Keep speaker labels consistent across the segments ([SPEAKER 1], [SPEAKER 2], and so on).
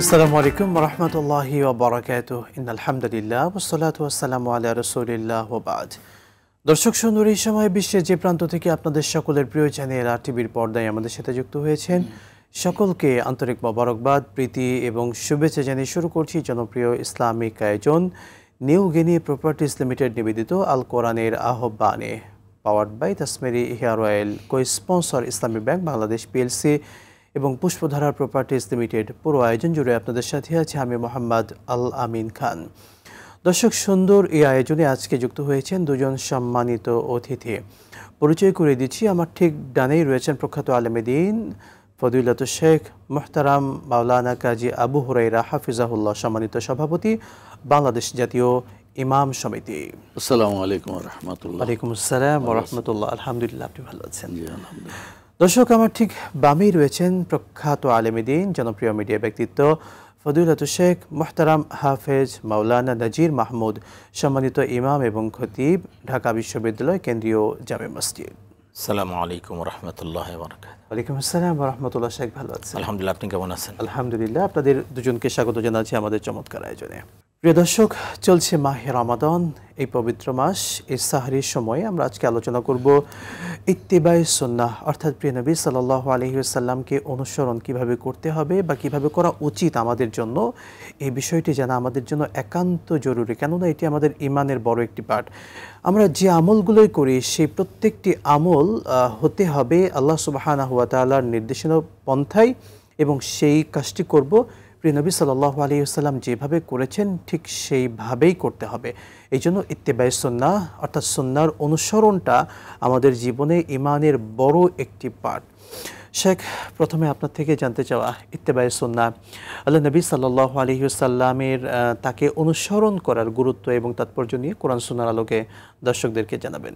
[SPEAKER 1] আসসালামু আলাইকুম ওয়া রাহমাতুল্লাহি ওয়া বারাকাতুহু ইন্নাল হামদুলিল্লাহ ওয়াস সালাতু ওয়াস সালামু আলা রাসূলিল্লাহ ওয়া বাদ। দর্শক সুন্দর, এই সময় বিশ্বের যে প্রান্ত থেকে আপনাদের সকলের প্রিয় চ্যানেল আর টিভির পর্দায় আমাদের সাথে যুক্ত হয়েছেন সকলকে আন্তরিক মোবারকবাদ, প্রীতি এবং শুভেচ্ছা জানিয়ে শুরু করছি জনপ্রিয় ইসলামিক আয়োজন নিউ গিনি প্রপার্টিজ লিমিটেড নিবেদিত আল কোরআনের আহ্বানে, powered by Tasmeri hair oil, co sponsor Islami bank Bangladesh PLC এবং পুষ্পধারা প্রপার্টিজ লিমিটেড। পুরো আয়োজন জুড়ে আপনাদের সাথে আছে আমি মোহাম্মদ আল আমিন খান। দর্শক সুন্দর, এই আয়োজনে আজকে যুক্ত হয়েছেন দুজন সম্মানিত অতিথি। পরিচয় করে দিচ্ছি, আমার ঠিক ডানেই রয়েছেন প্রখ্যাত আলেমে দ্বীন ফদিলাতুল শেখ মুহতারাম মাওলানা কাজী আবু হুরাইরা হাফিজাহুল্লাহ, সম্মানিত সভাপতি বাংলাদেশ জাতীয় ইমাম সমিতি।
[SPEAKER 2] আসসালামু আলাইকুম ওয়া রাহমাতুল্লাহ।
[SPEAKER 1] ওয়ালাইকুম আসসালাম ওয়া রাহমাতুল্লাহ। আলহামদুলিল্লাহ, আপনি ভালো আছেন?
[SPEAKER 2] জি আলহামদুলিল্লাহ।
[SPEAKER 1] দর্শক আমার ঠিক বামেই রয়েছেন প্রখ্যাত আলেমে দ্বীন, জনপ্রিয় মিডিয়া ব্যক্তিত্ব ফদিলাতুল শেখ মুহতারাম হাফেজ মাওলানা নাজির মাহমুদ, সম্মানিত ইমাম এবং খতিব, ঢাকা বিশ্ববিদ্যালয় কেন্দ্রীয় জামে মসজিদ।
[SPEAKER 3] আসসালামু আলাইকুম ওয়া রাহমাতুল্লাহি ওয়া বারাকাতুহু।
[SPEAKER 1] ওয়ালাইকুম আসসালাম ওয়া রাহমাতুল্লাহ। শেখ ভালো আছেন?
[SPEAKER 3] আলহামদুলিল্লাহ, আপনি কেমন আছেন?
[SPEAKER 1] আলহামদুলিল্লাহ। আপনাদের দুজনকে স্বাগত জানাচ্ছি আমাদের চমৎকার আয়োজনে। প্রিয় দর্শক, চলছে মাহে রমাদান, এই পবিত্র মাস, এই সাহরির সময়ে আমরা আজকে আলোচনা করব ইত্তিবায়ে সুন্নাহ, অর্থাৎ প্রিয় নবী সাল্লাল্লাহু আলাইহি ওয়াসাল্লামকে অনুসরণ কিভাবে করতে হবে বা কিভাবে করা উচিত আমাদের জন্য। এই বিষয়টি জানা আমাদের জন্য একান্ত জরুরি, কেননা এটি আমাদের ইমানের বড় একটি পার্ট। আমরা যে আমলগুলোই করি সেই প্রত্যেকটি আমল হতে হবে আল্লাহ সুবহানাহু ওয়া তাআলার নির্দেশনা পন্থায়, এবং সেই কাজটি করব প্রিয় নবী সাল্লাল্লাহু আলাইহি ওয়াসাল্লাম যেভাবে করেছেন ঠিক সেইভাবেই করতে হবে। এই জন্য ইত্তিবায়ে সুন্নাহ অর্থাৎ সুন্নাহর অনুসরণটা আমাদের জীবনে ইমানের বড় একটি পার্ট। শেখ, প্রথমে আপনার থেকে জানতে চাওয়া, ইত্তিবায়ে সুন্নাহ, আল্লাহ নবী সাল্লাল্লাহু আলাইহি ওয়াসাল্লামের তাকে অনুসরণ করার গুরুত্ব এবং তাৎপর্য নিয়ে কোরআন সুন্নাহর আলোকে দর্শকদেরকে জানাবেন।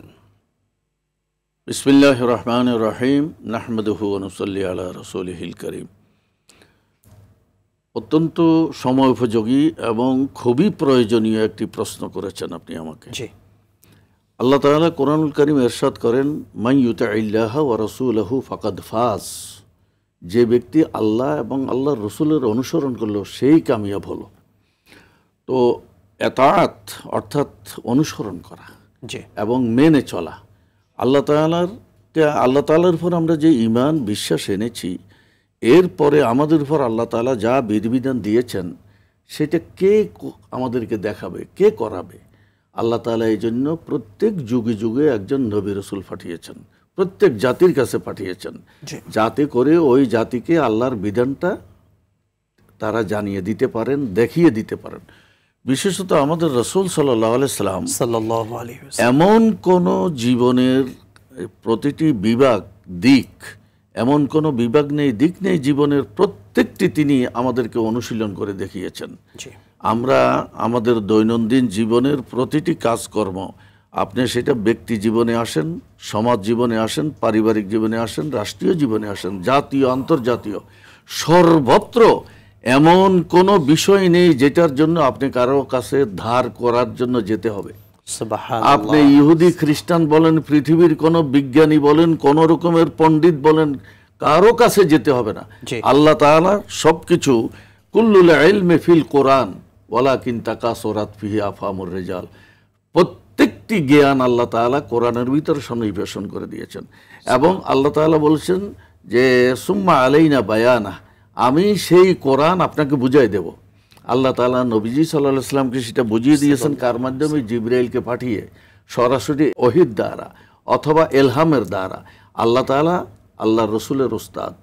[SPEAKER 2] বিসমিল্লাহির রহমানির রহিম, নাহমাদুহু ওয়া নুসাল্লি আলা রাসূলিহিল কারীম। অত্যন্ত সময় উপযোগী এবং খুবই প্রয়োজনীয় একটি প্রশ্ন করেছেন আপনি আমাকে।
[SPEAKER 1] জি।
[SPEAKER 2] আল্লাহ তাআলা কোরআনুল কারীম ইরশাদ করেন, মান ইউতিইল্লাহ ওয়া রাসূলাহু ফাকাদ ফাজ, যে ব্যক্তি আল্লাহ এবং আল্লাহর রাসূলের অনুসরণ করলো সেই কামিয়াব হলো। তো এতাআত অর্থাৎ অনুসরণ করা,
[SPEAKER 1] জি,
[SPEAKER 2] এবং মেনে চলা। আল্লাহ তাআলার উপর আমরা যে ঈমান বিশ্বাস এনেছি, এরপরে আমাদের উপর আল্লাহ তাআলা যা বিধিবিধান দিয়েছেন সেটা কে আমাদেরকে দেখাবে, কে করাবে? আল্লাহ তাআলা এই জন্য প্রত্যেক যুগে যুগে একজন নবী রাসূল পাঠিয়েছেন, প্রত্যেক জাতির কাছে পাঠিয়েছেন, যাতে করে ওই জাতিকে আল্লাহর বিধানটা তারা জানিয়ে দিতে পারেন, দেখিয়ে দিতে পারেন। বিশেষত আমাদের রাসূল সাল্লাল্লাহু আলাইহি সাল্লাম এমন কোনো জীবনের প্রতিটি বিভাগ দিক, এমন কোনো বিভাগ নেই, দিক নেই জীবনের, প্রত্যেকটি তিনি আমাদেরকে অনুশীলন করে দেখিয়েছেন। আমরা আমাদের দৈনন্দিন জীবনের প্রতিটি কাজকর্ম, আপনি সেটা ব্যক্তি জীবনে আসেন, সমাজ জীবনে আসেন, পারিবারিক জীবনে আসেন, রাষ্ট্রীয় জীবনে আসেন, জাতীয় আন্তর্জাতীয়, সর্বত্র এমন কোনো বিষয় নেই যেটার জন্য আপনি কারো কাছে ধার করার জন্য যেতে হবে। আপনি ইহুদি খ্রিস্টান বলেন, পৃথিবীর কোন বিজ্ঞানী বলেন, কোন রকমের পণ্ডিত বলেন, কারো কাছে যেতে হবে না। আল্লাহ তাআলা সবকিছু, কুল্লুল ইলমি ফিল কোরআন ওয়ালাকিন তাকাসুরাত ফিহি আফহামুর রিজাল, প্রত্যেকটি জ্ঞান আল্লাহ তাআলা কোরআনের ভিতরে সন্নিবেশন করে দিয়েছেন। এবং আল্লাহ তাআলা বলছেন যে সুম্মা আলাইনা বায়ানা, আমি সেই কোরআন আপনাকে বুঝাই দেব। আল্লাহ তাআলা নবীজি সাল্লাল্লাহু আলাইহি ওয়াসাল্লামকে সেটা বুঝিয়ে দিয়েছেন, কার মাধ্যমে? জিবরাইলকে পাঠিয়ে, সরাসরি ওহীর দ্বারা অথবা এলহামের দ্বারা। আল্লাহ তাআলা আল্লাহর রাসূলের উস্তাদ,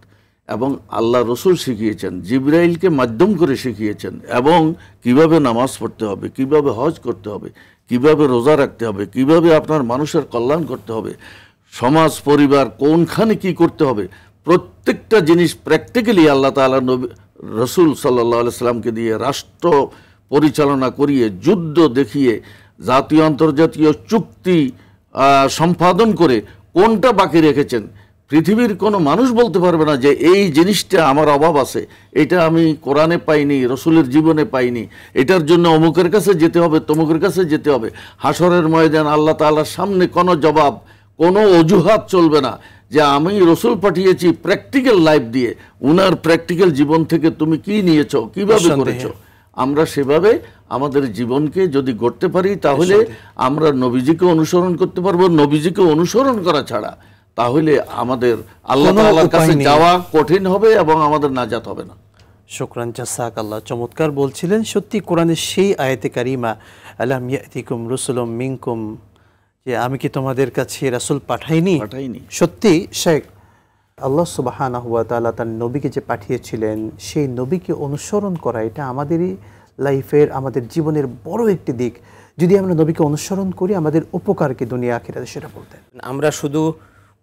[SPEAKER 2] এবং আল্লাহর রাসূল শিখিয়েছেন, জিবরাইলকে মাধ্যম করে শিখিয়েছেন, এবং কিভাবে নামাজ পড়তে হবে, কিভাবে হজ করতে হবে, কিভাবে রোজা রাখতে হবে, কিভাবে আপনার মানুষের কল্যাণ করতে হবে, সমাজ পরিবার কোনখানে কি করতে হবে, প্রত্যেকটা জিনিস প্র্যাকটিক্যালি আল্লাহ তাআলা নবী রাসূল সাল্লাল্লাহু আলাইহি সাল্লামকে দিয়ে রাষ্ট্র পরিচালনা করিয়ে, যুদ্ধ দেখিয়ে, জাতীয় আন্তর্জাতীয় চুক্তি সম্পাদন করে কোনটা বাকি রেখেছেন। পৃথিবীর কোনো মানুষ বলতে পারবে না যে এই জিনিসটা আমার অভাব আছে, এটা আমি কোরআনে পাইনি, রাসূলের জীবনে পাইনি, এটার জন্য অমুকের কাছে যেতে হবে, তমুকের কাছে যেতে হবে। হাসরের ময়দান আল্লাহ তাআলার সামনে কোনো জবাব, কোনো অজুহাত চলবে না যে আমি রসুল পাঠিয়েছি প্র্যাকটিক্যাল লাইফ দিয়ে, উনার প্র্যাকটিক্যাল জীবন থেকে তুমি কি নিয়েছো, কিভাবে করেছো, আমরা সেভাবে আমাদের জীবনকে যদি গড়তে পারি তাহলে আমরা নবীজিকে অনুসরণ করতে পারবো। নবীজিকে অনুসরণ করা ছাড়া তাহলে আমাদের আল্লাহ তাআলার কাছে যাওয়া কঠিন হবে এবং আমাদের নাজাত হবে না।
[SPEAKER 1] শুকরান, জাযাকাল্লাহ। চমৎকার বলছিলেন। সত্যি কোরআনের সেই আয়াতে কারিমা, আলাম ইয়াতিকুম রুসুলুম মিনকুম, যে আমি কি তোমাদের কাছে রাসূল পাঠাইনি? সত্যি শেখ, আল্লাহ সুবহানাহু ওয়া তাআলা তার নবীকে যে পাঠিয়েছিলেন সেই নবীকে অনুসরণ করা এটা আমাদেরই লাইফের, আমাদের জীবনের বড় একটি দিক। যদি আমরা নবীকে অনুসরণ করি আমাদের উপকার কি দুনিয়া আখিরাতে, সেটা বলতেন।
[SPEAKER 3] আমরা শুধু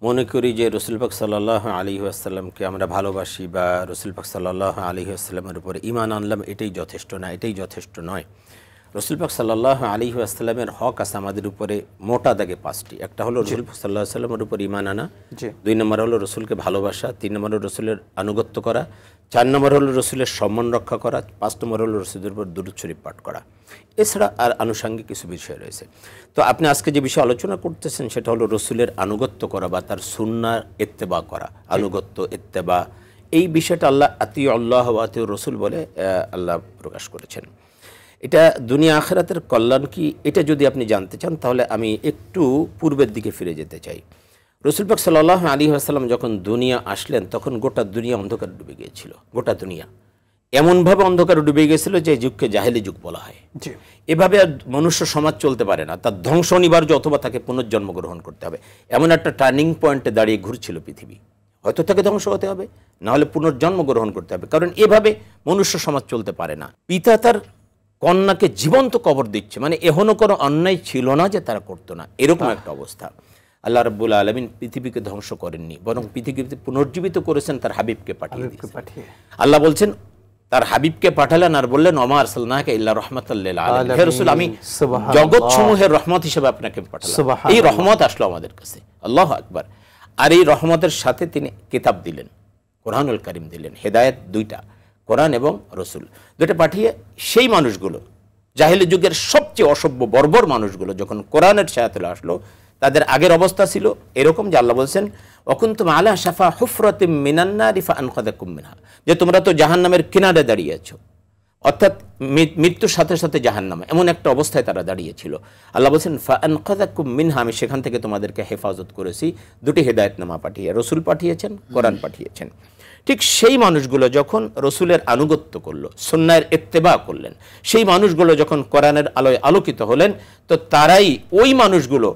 [SPEAKER 3] মনে করি যে রসুল পাক সাল্লাল্লাহু আলাইহি ওয়াসাল্লামকে আমরা ভালোবাসি বা রসুল পাক সাল্লাল্লাহু আলাইহি ওয়াসাল্লামের উপরে ঈমান আনলাম, এটাই যথেষ্ট না, এটাই যথেষ্ট নয়। রসুল পাক সাল্লাল্লাহু আলাইহি ওয়াসাল্লামের হক আছে আমাদের উপরে মোটা দাগে 5টি। একটা হলো রসুল পাক সাল্লাল্লাহু আলাইহি ওয়াসাল্লামের উপর ঈমান আনা, 2 নম্বর হলো রসুলকে ভালোবাসা, 3 নম্বর হলো রসুলের আনুগত্য করা, 4 নম্বর হলো রসুলের সম্মান রক্ষা করা, 5 নম্বর হলো রসুলের উপর দুরূদ শরীফ পাঠ করা। এছাড়া আর আনুষঙ্গিক কিছু বিষয় রয়েছে। তো আপনি আজকে যে বিষয়ে আলোচনা করতেছেন সেটা হলো রসুলের আনুগত্য করা বা তার সুন্নাহর ইত্তেবা করা, আনুগত্য ইত্তেবা। এই বিষয়টা আল্লাহ আতিউ আল্লাহ ওয়া আতিউ রসুল বলে আল্লাহ প্রকাশ করেছেন। এটা দুনিয়া আখিরাতের কল্যাণ কি, এটা যদি আপনি জানতে চান তাহলে আমি একটু পূর্বের দিকে ফিরে যেতে চাই। রসুল পাক সাল্লাল্লাহু আলাইহি ওয়াসাল্লাম যখন দুনিয়া আসলেন তখন গোটা দুনিয়া অন্ধকারে ডুবে গিয়েছিল। গোটা দুনিয়া এমনভাবে অন্ধকারে ডুবে গিয়েছিল যে যুগকে জাহেলি যুগ বলা হয়। এভাবে মনুষ্য সমাজ চলতে পারে না, তার ধ্বংস অনিবার্য অথবা তাকে পুনর্জন্ম গ্রহণ করতে হবে। এমন একটা টার্নিং পয়েন্টে দাঁড়িয়ে ঘুরছিল পৃথিবী, হয়তো তাকে ধ্বংস হতে হবে, না হলে পুনর্জন্ম গ্রহণ করতে হবে, কারণ এভাবে মনুষ্য সমাজ চলতে পারে না। পিতা তার কন্যাকে জীবন্ত কবর দিচ্ছে, মানে এখনো কোনো অন্যায় ছিল না যে তারা করতো না, এরকম একটা অবস্থা। আল্লাহ রাব্বুল আলামিন পৃথিবীকে ধ্বংস করেননি, বরং পৃথিবীতে পুনর্জীবিত করেছেন তার হাবিবকে পাঠিয়ে। আল্লাহ বলছেন তার হাবিবকে পাঠালেন আর বললেন ওমা আরসালনাকা ইল্লা রাহমাতাল লিল আলামিন, হে রাসূল আমি জগৎ সমূহের রহমত হিসেবে আপনাকে পাঠালাম। এই রহমত আসলো আমাদের কাছে, আল্লাহু আকবার। আর এই রহমতের সাথে তিনি কিতাব দিলেন, কোরআনুল কারীম দিলেন, হেদায়েত 2টা, কোরআন এবং রসুল 2টা পাঠিয়ে সেই মানুষগুলো, জাহেলি যুগের সবচেয়ে অসভ্য বর্বর মানুষগুলো যখন কোরআনের ছায়াতলে আসলো, তাদের আগের অবস্থা ছিল এরকম যে আল্লাহ বলছেন ওয়াকুনতুম আলা শাফা হুফরাতিম মিনান নারি ফাআনকাযাকুম মিনহা, যে তোমরা তো জাহান্নামের কিনারে দাঁড়িয়ে আছো, অর্থাৎ মৃত্যুর সাথে সাথে জাহান্নাম, এমন একটা অবস্থায় তারা দাঁড়িয়েছিল। আল্লাহ বলছেন ফাআনকাযাকুম মিনহা, আমি সেখান থেকে তোমাদেরকে হেফাজত করেছি 2টি হেদায়েতনামা পাঠিয়ে, রসুল পাঠিয়েছেন, কোরআন পাঠিয়েছেন। ঠিক সেই মানুষগুলো যখন রসুলের আনুগত্য করলো, সুন্নাহর ইত্তেবা করলেন, সেই মানুষগুলো যখন কোরআনের আলোয় আলোকিত হলেন, তো তারাই, ওই মানুষগুলো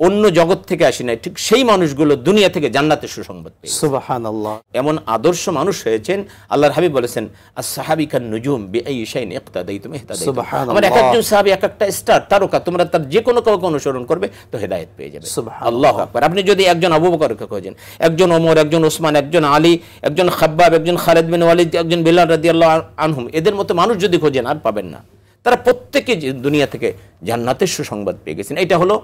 [SPEAKER 3] অন্য জগৎ থেকে আসে নাই, ঠিক সেই মানুষগুলো দুনিয়া থেকে জান্নাতের সুসংবাদ পেয়েছে। সুবহানাল্লাহ। এমন আদর্শ মানুষ হয়েছেন, আল্লাহর হাবিব বলেছেন আস-সাহাবী কান নুজুম বিআই শাইইন ইক্তাদাইতুম ইহতাদাইতুম। সুবহানাল্লাহ। আমার একজন সাহাবী এক একটা স্টার, তারকা, তোমরা তার যে কোনো কাউকে অনুসরণ করবে তো হেদায়েত পেয়ে যাবে। সুবহানাল্লাহ। আল্লাহু আকবার। আপনি যদি একজন আবু বকরকে খোঁজেন, একজন ওমর, একজন ওসমান, একজন আলী, একজন খাব্বাব, একজন খালিদ বিন ওয়ালিদ, একজন বিলাল রাদিয়াল্লাহু আনহুম, এদের মতো মানুষ যদি খোঁজেন আর পাবেন না। তারা প্রত্যেকে দুনিয়া থেকে জান্নাতের সুসংবাদ পেয়ে গেছেন। এটা হলো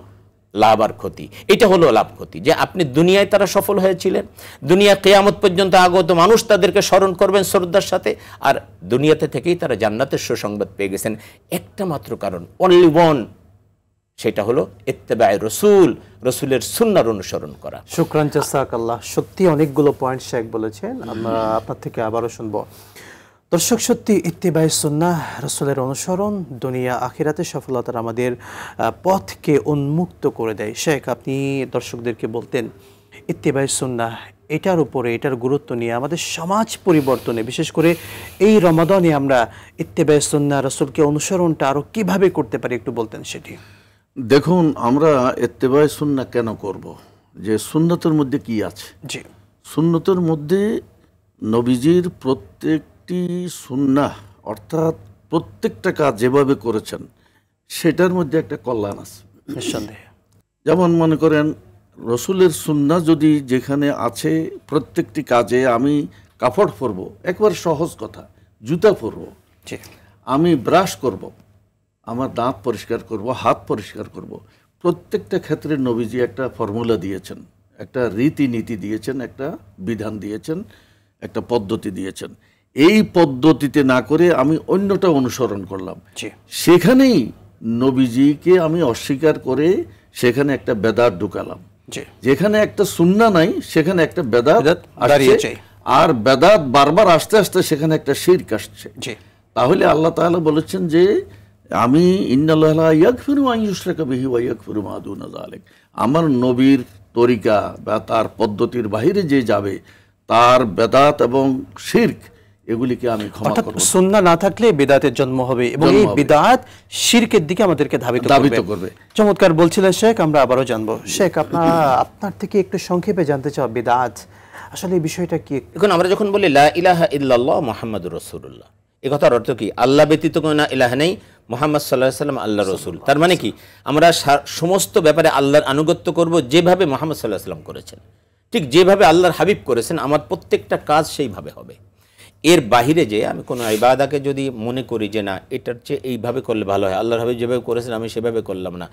[SPEAKER 3] লাভ আর ক্ষতি, এটা হলো লাভ ক্ষতি, যে আপনি দুনিয়ায় তারা সফল হয়েছিলেন, দুনিয়া কিয়ামত পর্যন্ত আগত মানুষ তাদেরকে স্মরণ করবেন শ্রদ্ধার সাথে, আর দুনিয়াতে থেকেই তারা জান্নাতের সুসংবাদ পেয়ে গেছেন। একটা মাত্র কারণ, অনলি ওয়ান, সেটা হলো ইত্তেবায়ে রসুল, রসুলের সুন্নাহর অনুসরণ করা।
[SPEAKER 1] শুকরান, জাযাকাল্লাহ। সত্যি অনেকগুলো পয়েন্ট শেখ বলেছেন, আমরা আপনার থেকে আবারও শুনবো। দর্শক, সত্যি ইত্তেবায়ে সুন্নাহ, রসুলের অনুসরণ দুনিয়া আখিরাতে সফলতার আমাদের পথকে উন্মুক্ত করে দেয়। শেখ, আপনি দর্শকদেরকে বলতেন ইত্তেবায়ে সুন্নাহ, এটার উপরে, এটার গুরুত্ব নিয়ে আমাদের সমাজ পরিবর্তনে, বিশেষ করে এই রমাদানে আমরা ইত্তেবায়ে সুন্নাহ, রসুলকে অনুসরণটা আরও কীভাবে করতে পারি একটু বলতেন সেটি।
[SPEAKER 2] দেখুন, আমরা ইত্তেবায়ে সুন্নাহ কেন করব, যে সুন্নতের মধ্যে কি আছে?
[SPEAKER 1] জি,
[SPEAKER 2] সুন্নতের মধ্যে নবীজির প্রত্যেকটি সুন্নাহ, অর্থাৎ প্রত্যেকটা কাজ যেভাবে করেছেন সেটার মধ্যে একটা কল্যাণ আছে
[SPEAKER 1] নিঃসন্দেহে।
[SPEAKER 2] যেমন মনে করেন, রসুলের সুন্নাহ যদি যেখানে আছে, প্রত্যেকটি কাজে আমি কাপড় পরব, একবার সহজ কথা, জুতা পরব, আমি ব্রাশ করব, আমার দাঁত পরিষ্কার করব, হাত পরিষ্কার করব, প্রত্যেকটা ক্ষেত্রে নবীজি একটা ফর্মুলা দিয়েছেন, একটা রীতিনীতি দিয়েছেন, একটা বিধান দিয়েছেন, একটা পদ্ধতি দিয়েছেন। এই পদ্ধতিতে না করে আমি অন্যটা অনুসরণ করলাম, সেখানেই নবীজিকে আমি অস্বীকার করে সেখানে একটা বেদাত ঢুকালাম।
[SPEAKER 1] জি।
[SPEAKER 2] যেখানে একটা সুন্নাহ নাই সেখানে একটা বেদাত
[SPEAKER 1] বেদাত দাঁড়িয়েছে।
[SPEAKER 2] আর বেদাত বারবার আসতে আসতে সেখানে একটা শিরক আসছে।
[SPEAKER 1] জি।
[SPEAKER 2] তাহলে আল্লাহ তাআলা বলেছেন যে আমি ইন্নাল্লাহা লা ইয়াগফিরু আন ইউশরাকা বিহি ওয়া ইয়াগফিরু মা দুনা যালিক, আমার নবীর তরিকা বা তার পদ্ধতির বাইরে যে যাবে তার বেদাত এবং শিরক এগুলিকে আমি ক্ষমা
[SPEAKER 1] অর্থাৎ
[SPEAKER 2] করব না।
[SPEAKER 1] সুন্নাহ না থাকলে বিদআতের জন্ম হবে এবং এই বিদআত শিরকের দিকে আমাদেরকে ধাবিত করবে। চমৎকার বলছিলেন শেখ, আমরা আবারও জানবো। শেখ, আপনার থেকে একটু সংক্ষেপে জানতে চাও বিদআত আসলে এই বিষয়টা কি?
[SPEAKER 3] এখন আমরা যখন বলি লা ইলাহা ইল্লাল্লাহ মুহাম্মাদুর রাসূলুল্লাহ, এই কথার অর্থ কি? আল্লাহ ব্যতীত কোনো ইলাহা নেই, মুহাম্মদ সাল্লাল্লাহু আলাইহি ওয়াসাল্লাম আল্লাহর রাসূল। তার মানে কি আমরা সমস্ত ব্যাপারে আল্লাহর আনুগত্য করব যেভাবে মুহাম্মদ সাল্লাল্লাহু আলাইহি ওয়াসাল্লাম করেছেন, ঠিক যেভাবে আল্লাহর হাবিব করেছেন আমার প্রত্যেকটা কাজ সেইভাবে হবে। এর বাহিরে যে আমি কোনো ইবাদাকে যদি মনে করি যে না এটার চেয়ে এইভাবে করলে ভালো হয়, আল্লাহর হাবিব যেভাবে করেছেন আমি সেভাবে করলাম না,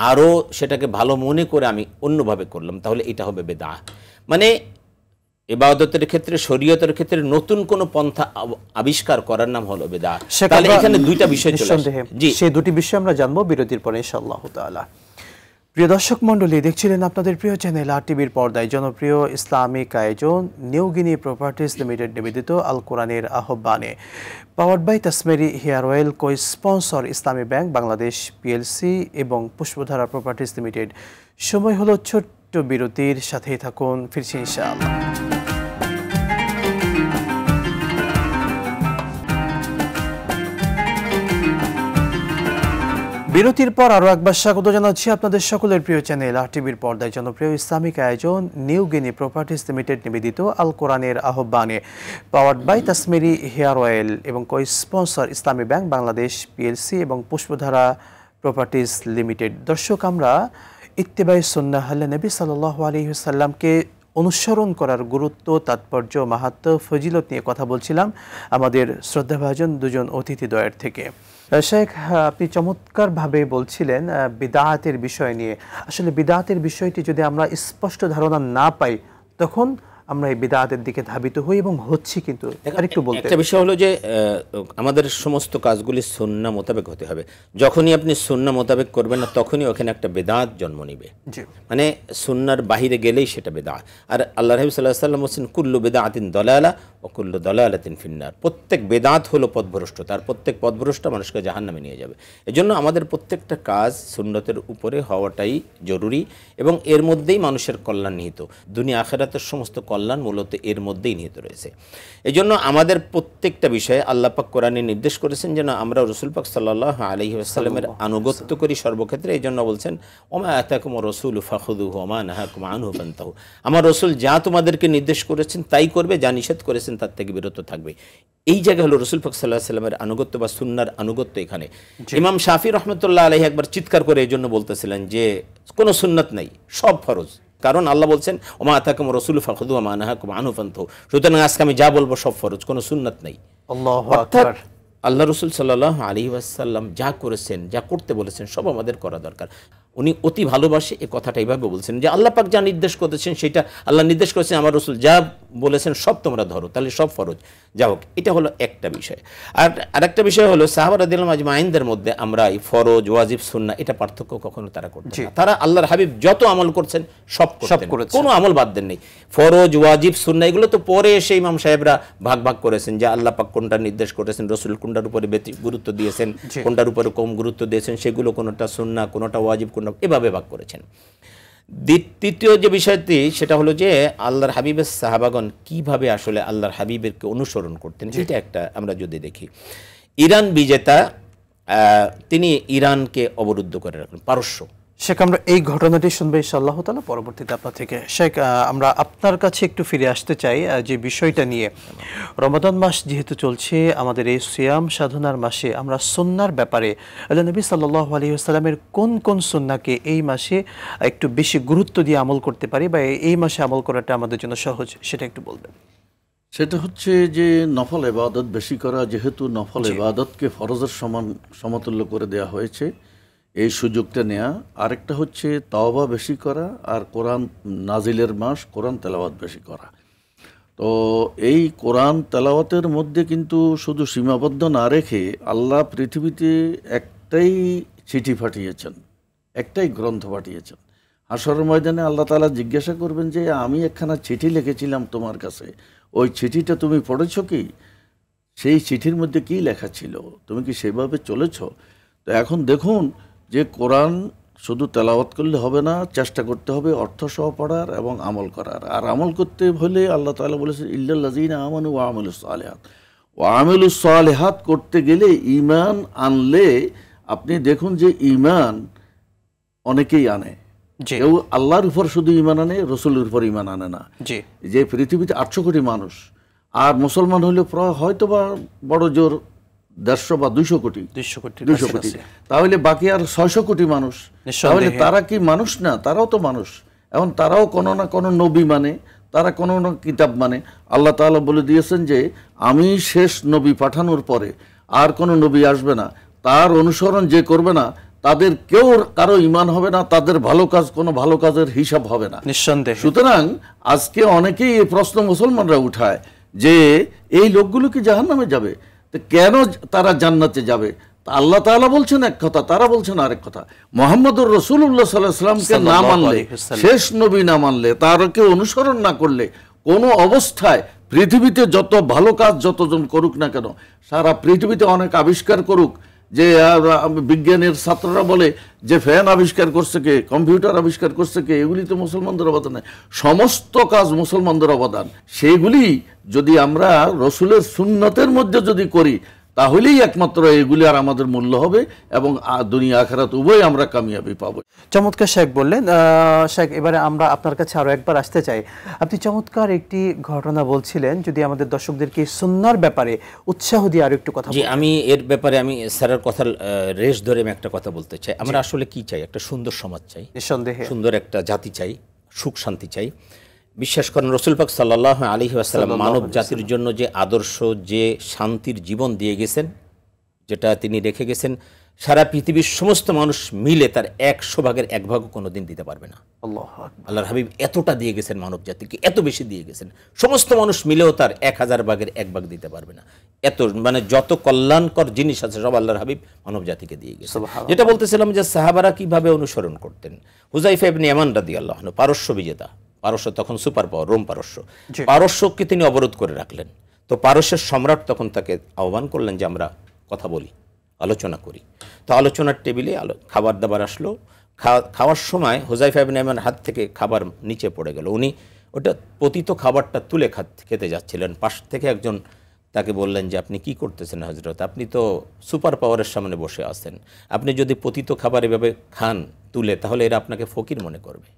[SPEAKER 3] আরও সেটাকে ভালো মনে করে আমি অন্যভাবে করলাম, তাহলে এটা হবে বেদাত। মানে ইবাদতের ক্ষেত্রে, শরীয়তের ক্ষেত্রে নতুন কোন পন্থা আবিষ্কার করার নাম হলো বিদআত। তাহলে এখানে দুইটা বিষয় চলে আসে।
[SPEAKER 1] জি, সেই দুটি বিষয় আমরা জানবো বিরতির পরে ইনশাআল্লাহ তাআলা। প্রিয় দর্শক মণ্ডলী, দেখছিলেন আপনাদের প্রিয় চ্যানেল আর টিভির পর্দায় জনপ্রিয় ইসলামিক আয়োজন নিউ গিনি প্রপার্টিজ লিমিটেড নিবেদিত আল কোরআনের আহ্বানে, powered by Tasmeri hair oil, co sponsor Islami bank Bangladesh PLC এবং পুষ্পধারা প্রপার্টিজ লিমিটেড। সময় হলো ছোট্ট বিরতির, সাথেই থাকুন, ফিরছি ইনশাআল্লাহ। বিরতির পর আরও একবার স্বাগত জানাচ্ছি আপনাদের সকলের প্রিয় চ্যানেল আর টিভির পর্দায় জনপ্রিয় ইসলামিক আয়োজন নিউ গিনি প্রপার্টিজ লিমিটেড নিবেদিত আল কোরআনের আহ্বানে, powered by Tasmeri hair oil এবং কো sponsor Islami bank Bangladesh PLC এবং পুষ্পধারা প্রপার্টিজ লিমিটেড। দর্শক, আমরা ইত্তেবাই সুন্নাহ আল্লাহ নবী সাল্লাল্লাহু আলাইহি ওয়াসাল্লামকে অনুসরণ করার গুরুত্ব, তাৎপর্য, মাহাত্ম্য, ফজিলত নিয়ে কথা বলছিলাম আমাদের শ্রদ্ধাভাজন দুজন অতিথি দ্বয়ের থেকে। শেখ, আপনি চমৎকারভাবে বলছিলেন বিদআতের বিষয় নিয়ে। আসলে বিদআতের বিষয়টি যদি আমরা স্পষ্ট ধারণা না পাই তখন আমরা এই বিদআতের দিকে ধাবিত হই এবং হচ্ছি। কিন্তু আরেকটু বলতে
[SPEAKER 3] একটা বিষয় হলো যে আমাদের সমস্ত কাজগুলি সুন্নাহ মোতাবেক হতে হবে। যখনই আপনি সুন্নাহ মোতাবেক করবেন না তখনই ওখানে একটা বেদাত জন্ম নিবে। মানে সুন্নাহর বাহিরে গেলেই সেটা বেদাত। আর আল্লাহ রাসূল সাল্লাল্লাহু আলাইহি ওয়াসাল্লাম বলেছেন কুল্লু বিদআতিন দালালা ওয়া কুল্লু দালালাতিন ফিন্নার। প্রত্যেক বেদাত হলো পথভ্রষ্টতা, আর প্রত্যেক পথভ্রষ্ট মানুষকে জাহান্নামে নিয়ে যাবে। এজন্য আমাদের প্রত্যেকটা কাজ সুন্নতের উপরে হওয়াটাই জরুরি এবং এর মধ্যেই মানুষের কল্যাণ নিহিত। দুনিয়া আখিরাতের সমস্ত কল্যাণ মূলত এর মধ্যেই নিহিত রয়েছে। এই জন্য আমাদের প্রত্যেকটা বিষয়ে আল্লাহ পাক কোরআনে নির্দেশ করেছেন যেন আমরা রাসূল পাক সাল্লাল্লাহু আলাইহি ওয়াসাল্লামের আনুগত্য করি সর্বক্ষেত্রে। এই জন্য বলছেন ওমা আতাকুমুর রাসূলু ফাখুযুহু ওয়া মা নাহাকুম আনহু ফান্তাহু। আমার রাসূল যা তোমাদেরকে নির্দেশ করেছেন তাই করবে, যা নিষেধ করেছেন তার থেকে বিরত থাকবে। এই জায়গা হলো রাসূল পাক সাল্লাল্লাহু আলাইহি ওয়াসাল্লামের আনুগত্য বা সুন্নাহর আনুগত্য। এখানে ইমাম শাফি রাহমাতুল্লাহ আলাইহি একবার চিৎকার করে এই জন্য বলতেছিলেন যে কোনো সুন্নাত নাই, সব ফরজ। কারণ আল্লাহ বলছেন ওমা আতাকুম রাসূলু ফাখুযুহু ওয়া মা নাহাকুম আনহু ফান্তাহু। সুতরাং আজকে আমি যা বলবো সব ফরজ, কোনো সুন্নাত নাই।
[SPEAKER 1] আল্লাহু আকবার।
[SPEAKER 3] আল্লাহ রাসূল সাল্লাল্লাহু আলাইহি ওয়াসাল্লাম যা করেছেন, যা করতে বলেছেন সব আমাদের করা দরকার। উনি অতি ভালোবাসে এই কথাটা এইভাবে বলছেন যে আল্লাহ পাক যা নির্দেশ করেছেন সেটা আল্লাহ নির্দেশ করেছেন, আমার রাসূল যা বলেছেন সব তোমরা ধরো, তাহলে সব ফরজ। যা হোক, এটা হলো একটা বিষয়। আর আরেকটা বিষয় হলো সাহাবা রাদিয়াল্লাহু আজমাইনদের মধ্যে আমরা এই ফরজ, ওয়াজিব, সুন্নাহ এটা পার্থক্য কখনো তারা করতেন না। তারা আল্লাহর হাবিব যত আমল করছেন সব করতেন, কোনো আমল বাদ দেন নেই। ফরজ, ওয়াজিব, সুন্নাহ এগুলো তো পরে এসে ইমাম সাহেবরা ভাগ ভাগ করেছেন যে আল্লাহ পাক কোনটা নির্দেশ করেছেন, রাসূল কোনটার উপরে বেশি গুরুত্ব দিয়েছেন, কোনটার উপরে কম গুরুত্ব দিয়েছেন, সেগুলো কোনটা সুন্নাহ, কোনটা ওয়াজিব, কোনটা এভাবে ভাগ করেছেন। দ্বিতীয় যে বিষয়টি সেটা হলো যে আল্লাহর হাবিবের সাহাবাগণ কিভাবে আসলে আল্লাহর হাবিবেরকে অনুসরণ করতেন। এটা একটা আমরা যদি দেখি, ইরান বিজেতা তিনি ইরানকে অবরুদ্ধ করে রাখলেন, পারস্য।
[SPEAKER 1] শেখ, আমরা এই ঘটনাটি শুনবো ইনশাআল্লাহ তাআলা পরবর্তীতে আপনার থেকে। শেখ, আমরা আপনার কাছে একটু ফিরে আসতে চাই যে বিষয়টা নিয়ে। রমাদান মাস যেহেতু চলছে, আমাদের এই সিয়াম সাধনার মাসে আমরা সুন্নাহর ব্যাপারে আল্লাহ নবী সাল্লাল্লাহু আলাইহি ওয়াসাল্লামের কোন কোন সুন্নাহকে এই মাসে একটু বেশি গুরুত্ব দিয়ে আমল করতে পারি বা এই মাসে আমল করাটা আমাদের জন্য সহজ, সেটা একটু বলবেন।
[SPEAKER 2] সেটা হচ্ছে যে নফল ইবাদত বেশি করা, যেহেতু নফল ইবাদতকে ফরজের সমতুল্য করে দেওয়া হয়েছে, এই সুযোগটা নেয়া। আরেকটা হচ্ছে তাওবা বেশি করা, আর কোরআন নাজিলের মাস, কোরআন তেলাওয়াত বেশি করা। তো এই কোরআন তেলাওয়াতের মধ্যে কিন্তু শুধু সীমাবদ্ধ না রেখে আল্লাহ পৃথিবীতে একটাই চিঠি পাঠিয়েছেন, একটাই গ্রন্থ পাঠিয়েছেন। হাশরের ময়দানে আল্লাহ তাআলা জিজ্ঞাসা করবেন যে আমি একখানা চিঠি লিখেছিলাম তোমার কাছে, ওই চিঠিটা তুমি পড়েছো কি? সেই চিঠির মধ্যে কি লেখা ছিল? তুমি কি সেভাবে চলেছো? তো এখন দেখুন যে কোরআন শুধু তেলাওয়াত করলে হবে না, চেষ্টা করতে হবে অর্থ সহ পড়ার এবং আমল করার। আর আমল করতে হলে আল্লাহ তাআলা বলেছেন ইল্লাল্লাযীনা আমানু ওয়া আমিলুস সালিহাত। ওয়া আমিলুস সালিহাত করতে গেলে ঈমান আনলে আপনি দেখুন যে ঈমান অনেকেই আনে, কেউ আল্লাহর উপর শুধু ঈমান আনে, রাসূলের উপর ঈমান আনে না। যে পৃথিবীতে 800 কোটি মানুষ, আর মুসলমান হলে প্রায় হয়তো বা বড় জোর 150 বা 200 কোটি, 200 কোটি, তাহলে বাকি আর 600 কোটি মানুষ। তাহলে তারা কি মানুষ না? তারাও তো মানুষ। এখন তারাও কোনো না কোনো নবী মানে, তারা কোনো না কিতাব মানে। আল্লাহ তাআলা বলে দিয়েছেন যে আমি শেষ নবী পাঠানোর পরে আর কোনো নবী আসবে না, তার অনুসরণ যে করবে না তাদের কেউ কারো ঈমান হবে না, তাদের ভালো কাজ কোনো ভালো কাজের হিসাব হবে না, নিঃসন্দেহে। সুতরাং আজকে অনেকেই এই প্রশ্ন মুসলমানরা উঠায় যে এই লোকগুলো কি জাহান্নামে যাবে, তো কেন তারা জান্নাতে যাবে? আল্লাহ তাআলা বলছেন এক কথা, তারা বলছেন আরেক কথা। মুহাম্মদুর রাসূলুল্লাহ সাল্লাল্লাহু আলাইহি ওয়াসাল্লামকে না মানলে, শেষ নবী না মানলে, তারকে অনুসরণ না করলে কোনো অবস্থায় পৃথিবীতে যত ভালো কাজ যতজন করুক না কেন, সারা পৃথিবীতে অনেক আবিষ্কার করুক, যে বিজ্ঞানের ছাত্ররা বলে যে ফ্যান আবিষ্কার করছে কে, কম্পিউটার আবিষ্কার করছে কে, এগুলি তো মুসলমানদের অবদান নয়, সমস্ত কাজ মুসলমানদের অবদান। সেইগুলি যদি আমরা রসুলের সুন্নতের মধ্যে যদি করি তাহলেই একমাত্র এগুলি আর আমাদের মূল্য হবে এবং দুনিয়া আখিরাত উভয় আমরা কামিয়াবি পাবো।
[SPEAKER 1] চমৎকার শেখ বললেন। শেখ, এবারে আমরা আপনার কাছে আরো একবার আসতে চাই। আপনি চমৎকার একটি ঘটনা বলছিলেন, যদি আমাদের দর্শকদেরকে সুন্নাহর ব্যাপারে উৎসাহ দিয়ে আরো একটু কথা বলেন।
[SPEAKER 3] আমি এর ব্যাপারে আমি স্যারের কথা রেশ ধরে আমি একটা কথা বলতে চাই। আমরা আসলে কি চাই? একটা সুন্দর সমাজ চাই, নিঃসন্দেহে সুন্দর একটা জাতি চাই, সুখ শান্তি চাই। বিশ্বাস করেন রাসূল পাক সাল্লাল্লাহু আলাইহি ওয়াসাল্লাম মানব জাতির জন্য যে আদর্শ, যে শান্তির জীবন দিয়ে গেছেন, যেটা তিনি রেখে গেছেন, সারা পৃথিবীর সমস্ত মানুষ মিলে তার 100 ভাগের 1 ভাগও কোনোদিন দিতে পারবে না। আল্লাহর হাবিব এতটা দিয়ে গেছেন মানব জাতিকে, এত বেশি দিয়ে গেছেন, সমস্ত মানুষ মিলেও তার 1000 ভাগের 1 ভাগ দিতে পারবে না। এত মানে যত কল্যাণকর জিনিস আছে সব আল্লাহর হাবিব মানব জাতিকে দিয়ে গেছেন। যেটা বলতেছিলাম যে সাহাবারা কিভাবে অনুসরণ করতেন। হুযায়ফা ইবনে ইয়ামান রাদিয়াল্লাহু আনহু পারস্য বিজেতা, পারস্য তখন সুপার পাওয়ার, রোম পারস্য, পারস্যকে তিনি অবরোধ করে রাখলেন। তো পারস্যের সম্রাট তখন তাকে আহ্বান করলেন যে আমরা কথা বলি, আলোচনা করি। তো আলোচনার টেবিলে খাবার দাবার আসলো। খাওয়ার সময় হুযায়ফা ইবনে ইয়ামান হাত থেকে খাবার নিচে পড়ে গেল। উনি ওটা পতিত খাবারটা তুলে খেতে যাচ্ছিলেন। পাশ থেকে একজন তাকে বললেন যে আপনি কি করতেছেন হযরত, আপনি তো সুপার পাওয়ারের সামনে বসে আছেন, আপনি যদি পতিত খাবার এভাবে খান তুলে, তাহলে এরা আপনাকে ফকির মনে করবে।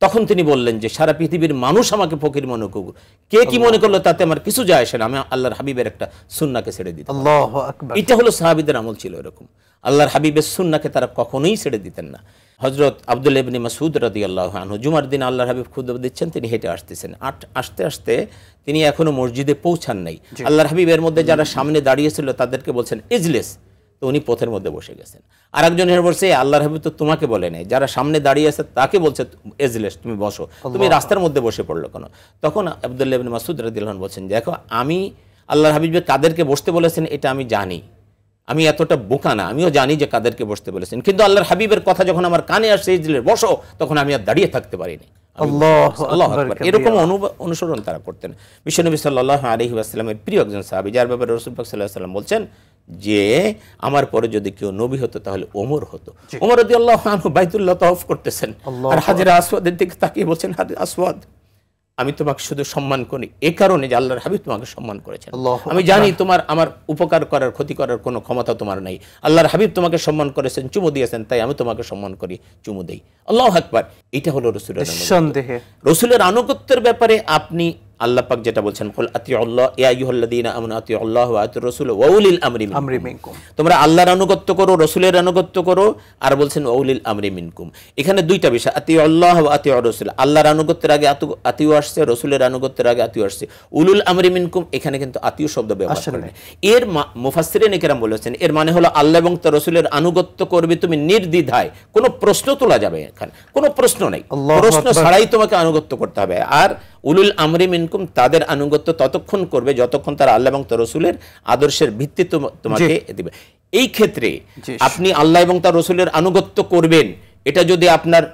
[SPEAKER 3] তখন তিনি বললেন যে সারা পৃথিবীর মানুষ আমাকে ফকির মনে করুক, কে কি মনে করলো তাতে আমার কিছু যায় আসে না, আমি আল্লাহর হাবিবের একটা সুন্নাহকে ছেড়ে দিতাম। আল্লাহু আকবার। এটা হলো সাহাবীদের আমল ছিল এরকম। আল্লাহর হাবিবের সুন্নাহকে তারা কখনোই ছেড়ে দিতেন না। হযরত আব্দুল্লাহ ইবনে মাসউদ রাদিয়াল্লাহু আনহু জুমার দিন আল্লাহর হাবিব খুতবা দিচ্ছেন, তিনি হেঁটে আসতেছেন। আস্তে আস্তে তিনি এখনো মসজিদে পৌঁছান নাই। আল্লাহর হাবিবের মধ্যে যারা সামনে দাঁড়িয়েছিল তাদেরকে বলছেন ইজলিস, তো উনি পথের মধ্যে বসে গেছেন। আর একজন এর বলছে আল্লাহর হাবিব তো তোমাকে বলে নাই, যারা সামনে দাঁড়িয়ে আছে তাকে বলছে এজলিস, তুমি বসো, তুমি রাস্তার মধ্যে বসে পড়লো কেন? তখন আব্দুল্লাহ ইবনে মাসউদ রাদিয়াল্লাহু আনহু বলছেন, দেখো আমি আল্লাহর হাবিব কাদেরকে বসতে বলেছেন এটা আমি জানি, আমি এতটা বোকা না, আমিও জানি যে কাদেরকে বসতে বলেছেন, কিন্তু আল্লাহর হাবিবের কথা যখন আমার কানে আসছে ইজলিস বসো, তখন আমি আর দাঁড়িয়ে থাকতে পারিনি। আল্লাহু আকবার। এরকম অনুসরণ তারা করতেন। বিশ্বনবী সাল্লাল্লাহু আলাইহি ওয়াসাল্লামের প্রিয় একজন সাহাবী, যার ব্যাপারে রাসূল পাক সাল্লাল্লাহু আলাইহি ওয়াসাল্লাম বলছেন যে আমার পরে যদি কেউ নবী হতো তাহলে ওমর হতো। ওমর রাদিয়াল্লাহু আনহু বাইতুল্লাহ তাওয়াফ করতেছেন, আর হাজরে আসওয়াদের দিকে তাকিয়ে বলছেন, হাজরে আসওয়াদ, আমি তোমাকে শুধু সম্মান করি এ কারণে যে আল্লাহর হাবিব তোমাকে সম্মান করেছেন। আমি জানি তোমার আমার উপকার করার ক্ষতি করার কোনো ক্ষমতা তোমার নাই, আল্লাহর হাবিব তোমাকে সম্মান করেছেন, চুমু দিয়েছেন, তাই আমি তোমাকে সম্মান করি, চুমু দেই। আল্লাহু আকবার। এটা হলো রাসূলের সন্দেহে রাসূলের আনুগত্যের ব্যাপারে আপনি আল্লাহ পাক যেটা বলছেন, কুল আতিউল্লাহ ইয়া আইয়ুহাল্লাযীনা আমানু আতিউল্লাহ ওয়া আতিউর রাসূল ওয়া উলিল আমরি মিনকুম, তোমরা আল্লাহর আনুগত্য করো, রাসূলের আনুগত্য করো, আর বলছেন ওয়া উলিল আমরি মিনকুম। এখানে দুইটা বিষয়, আতিউল্লাহ ওয়া আতিউর রাসূল, আল্লাহর আনুগত্যের আগে আতিউ আসছে, রাসূলের আনুগত্যের আগে আতিউ আসছে। উলুল আমরি মিনকুম এখানে কিন্তু আতিউ শব্দ ব্যবহার করেন। এর মুফাসসিরিন কেরাম বলেছেন এর মানে হলো আল্লাহ এবং তার রাসূলের আনুগত্য করবে তুমি নির্দ্বিধায়, কোনো প্রশ্ন তোলা যাবে এখানে, কোনো প্রশ্ন নাই, প্রশ্ন ছাড়াই তোমাকে আনুগত্য করতে হবে। আর উলুল আমরি মিনকুম তাদের আনুগত্য ততক্ষণ করবে যতক্ষণ তারা আল্লাহ এবং তার রাসূলের আদর্শের ভিত্তিতে তোমাকে দিবে। এই ক্ষেত্রে আপনি আল্লাহ এবং তার রাসূলের আনুগত্য করবেন, এটা যদি আপনার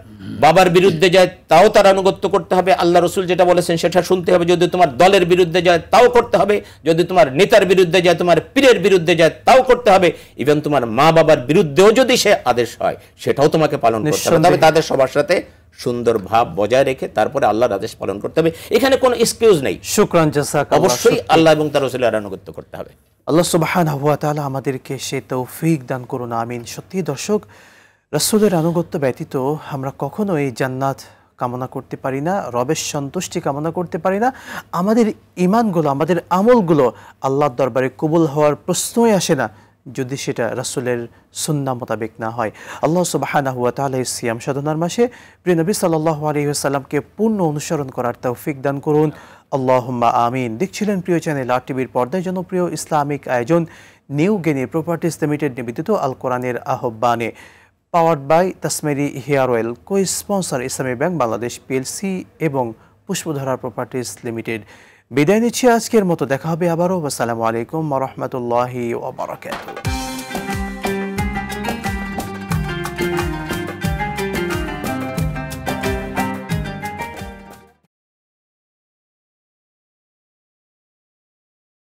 [SPEAKER 3] বাবার বিরুদ্ধে যায় তাও তার আনুগত্য করতে হবে, আল্লাহ রসুল যেটা বলেছেন সেটা শুনতে হবে। যদি তোমার দলের বিরুদ্ধে যায় তাও করতে হবে, যদি তোমার নেতার বিরুদ্ধে যায়, তোমার পীরের বিরুদ্ধে যায় তাও করতে হবে, ইভেন তোমার মা বাবার বিরুদ্ধেও যদি সে আদেশ হয় সেটাও তোমাকে পালন করতে হবে। তবে তাদের সবার সাথে সুন্দর ভাব বজায় রেখে তারপরে আল্লাহর আদেশ পালন করতে হবে। এখানে কোনো এক্সকিউজ নেই।
[SPEAKER 1] শুকরান জাযাকাল্লাহ।
[SPEAKER 3] অবশ্যই আল্লাহ এবং তার রাসূলের আনুগত্য করতে হবে।
[SPEAKER 1] আল্লাহ সুবহানাহু ওয়া তাআলা আমাদেরকে সে তৌফিক দান করুন, আমিন। সত্যি দর্শক, রাসূলের আনুগত্য ব্যতীত আমরা কখনো এই জান্নাত কামনা করতে পারি না, রবের সন্তুষ্টি কামনা করতে পারি না। আমাদের ঈমানগুলো, আমাদের আমলগুলো আল্লাহর দরবারে কবুল হওয়ার প্রশ্নই আসে না যদি সেটা রাসূলের সুন্নাহ মোতাবেক না হয়। আল্লাহ সুবহানাহু ওয়া তাআলা এই সিয়াম সাধনার মাসে প্রিয় নবী সাল্লাল্লাহু আলাইহি ওয়াসাল্লামকে পূর্ণ অনুসরণ করার তৌফিক দান করুন, আল্লাহুম্মা আমিন। দেখছিলেন প্রিয় চ্যানেল আর টিভির পর্দায় জনপ্রিয় ইসলামিক আয়োজন নিউ গেনি প্রপার্টিজ লিমিটেড নিবেদিত আল কোরআনের আহ্বানে, powered by Tasmeri hair oil, co sponsor Islami bank Bangladesh PLC এবং পুষ্পধারা প্রপার্টিজ লিমিটেড। বিদায় নিচ্ছি আজকের মতো, দেখা হবে আবারও। আসসালামু আলাইকুম ওয়া রাহমাতুল্লাহি ওয়া বারাকাতুহু।